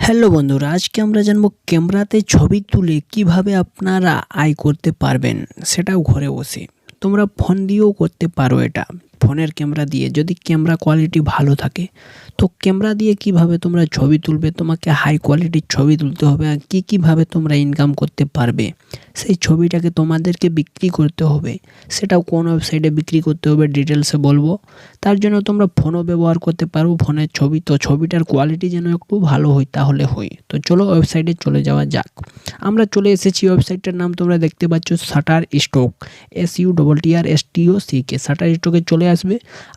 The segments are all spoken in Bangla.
হ্যালো বন্ধুরা, আজকে আমরা জানবো ক্যামেরাতে ছবি তুলে কিভাবে আপনারা আয় করতে পারবেন, সেটাও ঘরে বসে। তোমরা ফোন দিয়েও করতে পারো এটা। ফোনের ক্যামেরা দিয়ে যদি ক্যামেরা কোয়ালিটি ভালো থাকে, তো ক্যামেরা দিয়ে কিভাবে তোমরা ছবি তুলবে, তোমাকে হাই কোয়ালিটির ছবি তুলতে হবে। আর কীভাবে তোমরা ইনকাম করতে পারবে, সেই ছবিটাকে তোমাদেরকে বিক্রি করতে হবে। সেটাও কোন ওয়েবসাইটে বিক্রি করতে হবে ডিটেলসে বলবো। তার জন্য তোমরা ফোনও ব্যবহার করতে পারো, ফোনের ছবি। তো ছবিটার কোয়ালিটি যেন একটু ভালো হয়, তাহলে হয়। তো চলো ওয়েবসাইটে চলে যাওয়া যাক। আমরা চলে এসেছি। ওয়েবসাইটটার নাম তোমরা দেখতে পাচ্ছ, শাটারস্টক, SUTTRSTOCK। শাটারস্টকে চলে আসবে।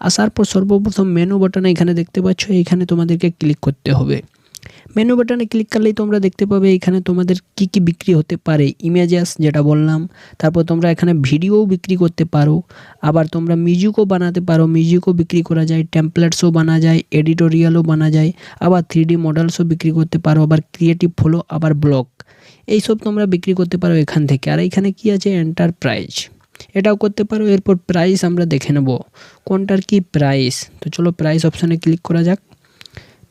আসার পর সর্বপ্রথম মেনু বাটনে এখানে দেখতে পাচ্ছ, এখানে তোমাদেরকে ক্লিক করতে হবে। মেনু বাটনে ক্লিক করলেই তোমরা দেখতে পাবে এখানে তোমাদের কি কি বিক্রি হতে পারে। ইমেজেস যেটা বললাম, তারপর তোমরা এখানে ভিডিওও বিক্রি করতে পারো, আবার তোমরা মিউজিকও বানাতে পারো, মিউজিকও বিক্রি করা যায়, টেমপ্লেটসও বানা যায়, এডিটোরিয়ালও বানা যায়, আবার 3D মডেলসও বিক্রি করতে পারো, আবার ক্রিয়েটিভ ফ্লো, আবার ব্লগ, এইসব তোমরা বিক্রি করতে পারো এখান থেকে। আর এখানে কি আছে, এন্টারপ্রাইজ, এটাও করতে পারো। এরপর প্রাইস আমরা দেখে নেব কোনটার কি প্রাইস। তো চলো প্রাইস অপশানে ক্লিক করা যাক।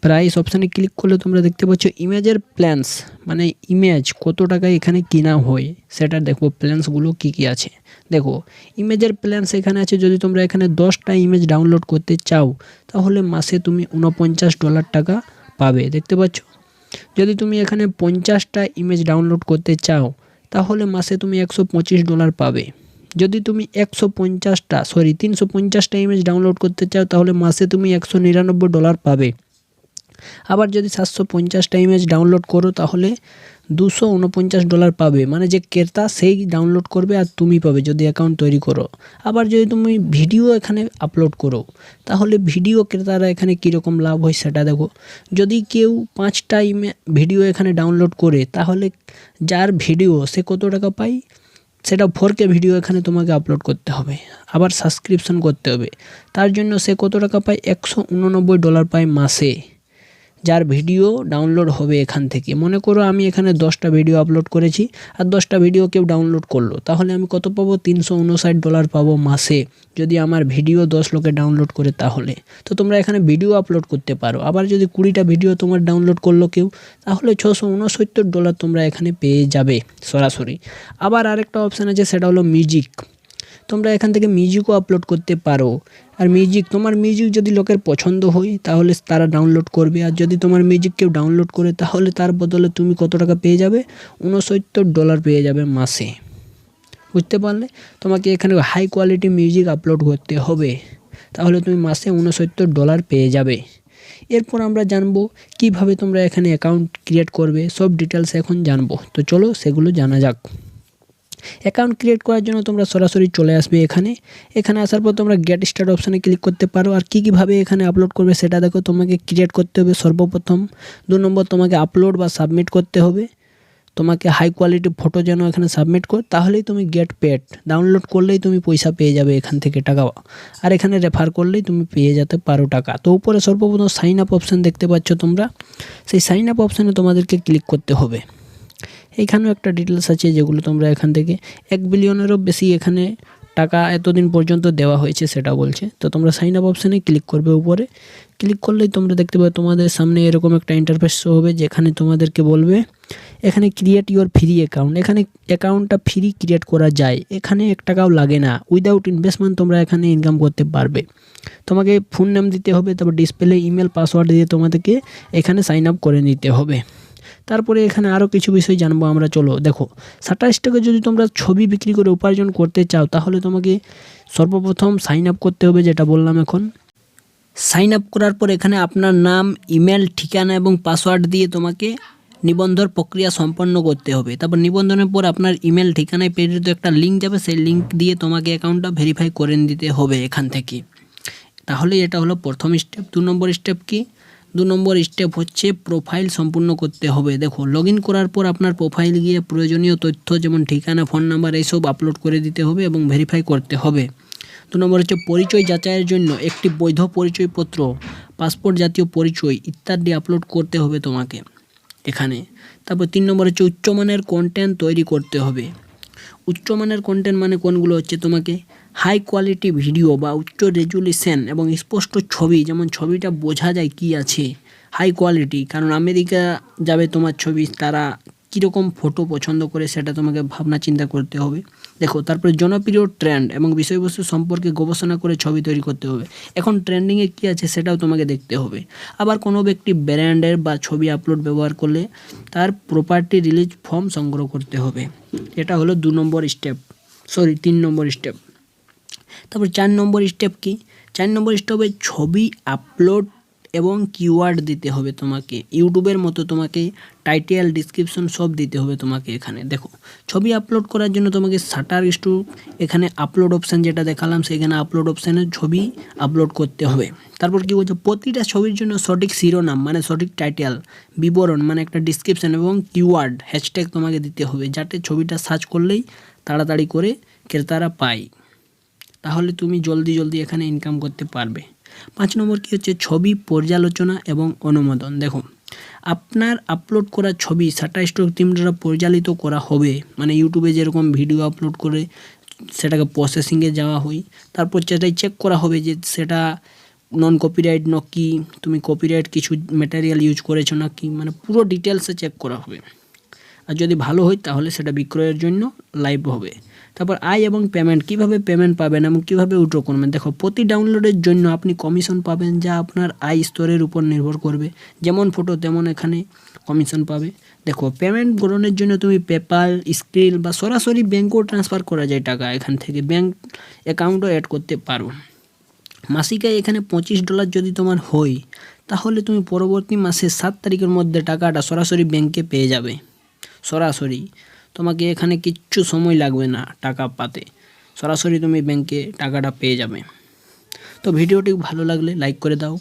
প্রাইস অপশানে ক্লিক করলে তোমরা দেখতে পাচ্ছ ইমেজের প্ল্যান্স, মানে ইমেজ কত টাকায় এখানে কিনা হয় সেটা দেখো। প্ল্যান্সগুলো কি কি আছে দেখো। ইমেজের প্ল্যান্স এখানে আছে। যদি তোমরা এখানে 10টা ইমেজ ডাউনলোড করতে চাও, তাহলে মাসে তুমি $49 টাকা পাবে, দেখতে পাচ্ছ। যদি তুমি এখানে 50টা ইমেজ ডাউনলোড করতে চাও, তাহলে মাসে তুমি $125 পাবে। যদি তুমি 350টা ইমেজ ডাউনলোড করতে চাও, তাহলে মাসে তুমি $199 পাবে। আবার যদি 750টা ইমেজ ডাউনলোড করো, তাহলে $249 পাবে। মানে যে ক্রেতা সেই ডাউনলোড করবে আর তুমি পাবে যদি অ্যাকাউন্ট তৈরি করো। আবার যদি তুমি ভিডিও এখানে আপলোড করো, তাহলে ভিডিও ক্রেতারা এখানে কীরকম লাভ হয় সেটা দেখো। যদি কেউ 5টা ভিডিও এখানে ডাউনলোড করে, তাহলে যার ভিডিও সে কত টাকা পায়, সেটা 4K ভিডিও এখানে তোমাকে আপলোড করতে হবে, আবার সাবস্ক্রিপশন করতে হবে। তার জন্য সে কত টাকা পায়, $189 পায় মাসে, যার ভিডিও ডাউনলোড হবে এখান থেকে। মনে করো আমি এখানে 10টা ভিডিও আপলোড করেছি, আর 10টা ভিডিও কেউ ডাউনলোড করলো, তাহলে আমি কত পাবো, $359 পাবো মাসে, যদি আমার ভিডিও 10 লোকে ডাউনলোড করে তাহলে। তো তোমরা এখানে ভিডিও আপলোড করতে পারো। আবার যদি 20টা ভিডিও তোমার ডাউনলোড করলো কেউ, তাহলে $669 তোমরা এখানে পেয়ে যাবে সরাসরি। আবার আরেকটা অপশান আছে, সেটা হলো মিউজিক। তোমরা এখান থেকে মিউজিকও আপলোড করতে পারো। আর তোমার মিউজিক যদি লোকের পছন্দ হয়, তাহলে তারা ডাউনলোড করবে। আর যদি তোমার মিউজিক কেউ ডাউনলোড করে, তাহলে তার বদলে তুমি কত টাকা পেয়ে যাবে, $69 পেয়ে যাবে মাসে। বুঝতে পারলে? তোমাকে এখানে হাই কোয়ালিটি মিউজিক আপলোড করতে হবে, তাহলে তুমি মাসে $69 পেয়ে যাবে। এরপর আমরা জানবো কিভাবে তোমরা এখানে অ্যাকাউন্ট ক্রিয়েট করবে, সব ডিটেলস এখন জানবো। তো চলো সেগুলো জানা যাক। অ্যাকাউন্ট ক্রিয়েট করার জন্য তোমরা সরাসরি চলে আসবে এখানে আসার পর তোমরা গেট স্টার্ট অপশানে ক্লিক করতে পারো। আর কীভাবে এখানে আপলোড করবে সেটা দেখো। তোমাকে ক্রিয়েট করতে হবে সর্বপ্রথম। 2 নম্বর তোমাকে আপলোড বা সাবমিট করতে হবে। তোমাকে হাই কোয়ালিটি ফটো যেন এখানে সাবমিট কর, তাহলেই তুমি গেট পেড। ডাউনলোড করলেই তুমি পয়সা পেয়ে যাবে এখান থেকে টাকা। আর এখানে রেফার করলেই তুমি পেয়ে যেতে পারো টাকা। তো উপরে সর্বপ্রথম সাইন আপ অপশান দেখতে পাচ্ছ তোমরা, সেই সাইন আপ অপশানে তোমাদেরকে ক্লিক করতে হবে। এইখানেও একটা ডিটেলস আছে, যেগুলো তোমরা এখান থেকে 1 বিলিয়নেরও বেশি এখানে টাকা এতদিন পর্যন্ত দেওয়া হয়েছে সেটা বলছে। তো তোমরা সাইন আপ অপশানে ক্লিক করবে। উপরে ক্লিক করলেই তোমরা দেখতে পাবে তোমাদের সামনে এরকম একটা ইন্টারফেস শো হবে, যেখানে তোমাদেরকে বলবে এখানে ক্রিয়েট ইউর ফ্রি অ্যাকাউন্ট। এখানে অ্যাকাউন্টটা ফ্রি ক্রিয়েট করা যায়, এখানে 1 টাকাও লাগে না। উইদাউট ইনভেস্টমেন্ট তোমরা এখানে ইনকাম করতে পারবে। তোমাকে ফোন নাম দিতে হবে, তারপর ডিসপ্লে ইমেল পাসওয়ার্ড দিয়ে তোমাদেরকে এখানে সাইন আপ করে নিতে হবে। তারপরে এখানে আরও কিছু বিষয় জানবো আমরা। চলো দেখো, শাটারস্টকে যদি তোমরা ছবি বিক্রি করে উপার্জন করতে চাও, তাহলে তোমাকে সর্বপ্রথম সাইন আপ করতে হবে, যেটা বললাম এখন। সাইন আপ করার পর এখানে আপনার নাম, ইমেল, ঠিকানা এবং পাসওয়ার্ড দিয়ে তোমাকে নিবন্ধন প্রক্রিয়া সম্পন্ন করতে হবে। তারপর নিবন্ধনের পর আপনার ইমেল ঠিকানায় প্রেরিত একটা লিঙ্ক যাবে, সেই লিঙ্ক দিয়ে তোমাকে অ্যাকাউন্টটা ভেরিফাই করে নিতে হবে এখান থেকে। তাহলে এটা হলো প্রথম স্টেপ। 2 নম্বর স্টেপ কি? 2 নম্বর স্টেপ হচ্ছে প্রোফাইল সম্পূর্ণ করতে হবে। দেখো, লগ ইন করার পর আপনার প্রোফাইল গিয়ে প্রয়োজনীয় তথ্য যেমন ঠিকানা, ফোন নাম্বার এইসব আপলোড করে দিতে হবে এবং ভেরিফাই করতে হবে। 2 নম্বর হচ্ছে পরিচয় যাচাইয়ের জন্য একটি বৈধ পরিচয়পত্র, পাসপোর্ট জাতীয় পরিচয় ইত্যাদি আপলোড করতে হবে তোমাকে এখানে। তারপর 3 নম্বর হচ্ছে উচ্চমানের কন্টেন্ট তৈরি করতে হবে। উচ্চমানের কন্টেন্ট মানে কোনগুলো হচ্ছে, তোমাকে হাই কোয়ালিটি ভিডিও বা উচ্চ রেজুলেশন এবং স্পষ্ট ছবি, যেমন ছবিটা বোঝা যায় কি আছে, হাই কোয়ালিটি, কারণ আমেরিকা যাবে তোমার ছবি, তারা কীরকম ফটো পছন্দ করে সেটা তোমাকে ভাবনা চিন্তা করতে হবে। দেখো, তারপরে জনপ্রিয় ট্রেন্ড এবং বিষয়বস্তু সম্পর্কে গবেষণা করে ছবি তৈরি করতে হবে। এখন ট্রেন্ডিংয়ে কী আছে সেটাও তোমাকে দেখতে হবে। আবার কোনো ব্যক্তি ব্র্যান্ডের বা ছবি আপলোড ব্যবহার করলে তার প্রপার্টি রিলিজ ফর্ম সংগ্রহ করতে হবে। এটা হলো 3 নম্বর স্টেপ। তারপর 4 নম্বর স্টেপ কি? 4 নম্বর স্টেপে ছবি আপলোড এবং কিওয়ার্ড দিতে হবে তোমাকে। ইউটিউবের মতো তোমাকে টাইটেল, ডিসক্রিপশন সব দিতে হবে তোমাকে। এখানে দেখো, ছবি আপলোড করার জন্য তোমাকে শাটার স্টোর, এখানে আপলোড অপশান যেটা দেখালাম সেখানে আপলোড অপশানে ছবি আপলোড করতে হবে। তারপর কি বলছে, প্রতিটা ছবির জন্য সঠিক শিরোনাম মানে সঠিক টাইটেল, বিবরণ মানে একটা ডিসক্রিপশান এবং কিওয়ার্ড হ্যাশট্যাগ তোমাকে দিতে হবে, যাতে ছবিটা সার্চ করলেই তাড়াতাড়ি করে ক্রেতারা পায়। তাহলে তুমি জলদি এখানে ইনকাম করতে পারবে। 5 নম্বর কী হচ্ছে, ছবি পর্যালোচনা এবং অনুমোদন। দেখো, আপনার আপলোড করা ছবি শাটারস্টক টিম দ্বারা পরিচালিত করা হবে, মানে ইউটিউবে যেরকম ভিডিও আপলোড করে সেটাকে প্রসেসিংয়ে যাওয়া হয়, তারপর সেটাই চেক করা হবে যে সেটা নন কপিরাইট নাকি তুমি কপিরাইট কিছু ম্যাটেরিয়াল ইউজ করেছো নাকি, মানে পুরো ডিটেলসে চেক করা হবে। আর যদি ভালো হয় তাহলে সেটা বিক্রয়ের জন্য লাইভ হবে। তারপর আয় এবং পেমেন্ট, কিভাবে পেমেন্ট পাবেন এবং কিভাবে উইথড্র করবেন। দেখো, প্রতি ডাউনলোডের জন্য আপনি কমিশন পাবেন, যা আপনার আয় স্তরের উপর নির্ভর করবে। যেমন ফটো তেমন এখানে কমিশন পাবে। দেখো, পেমেন্ট গ্রহণের জন্য তুমি পেপাল, স্ক্রিল বা সরাসরি ব্যাঙ্কেও ট্রান্সফার করা যায় টাকা, এখান থেকে ব্যাঙ্ক অ্যাকাউন্টও অ্যাড করতে পারো। মাসিক আয় এখানে $25 যদি তোমার হয়, তাহলে তুমি পরবর্তী মাসের 7 তারিখের মধ্যে টাকাটা সরাসরি ব্যাঙ্কে পেয়ে যাবে। সরাসরি তোমাকে এখানে কিচ্ছু সময় লাগবে না টাকা পাতে, সরাসরি তুমি ব্যাংকে টাকাটা পেয়ে যাবে। তো ভিডিওটি ভালো লাগলে লাইক করে দাও।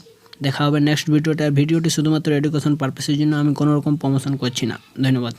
দেখা হবে নেক্সট ভিডিওতে। আর ভিডিওটি শুধুমাত্র এডুকেশন পারপাসের জন্য, আমি কোনো রকম প্রমোশন করছি না। ধন্যবাদ।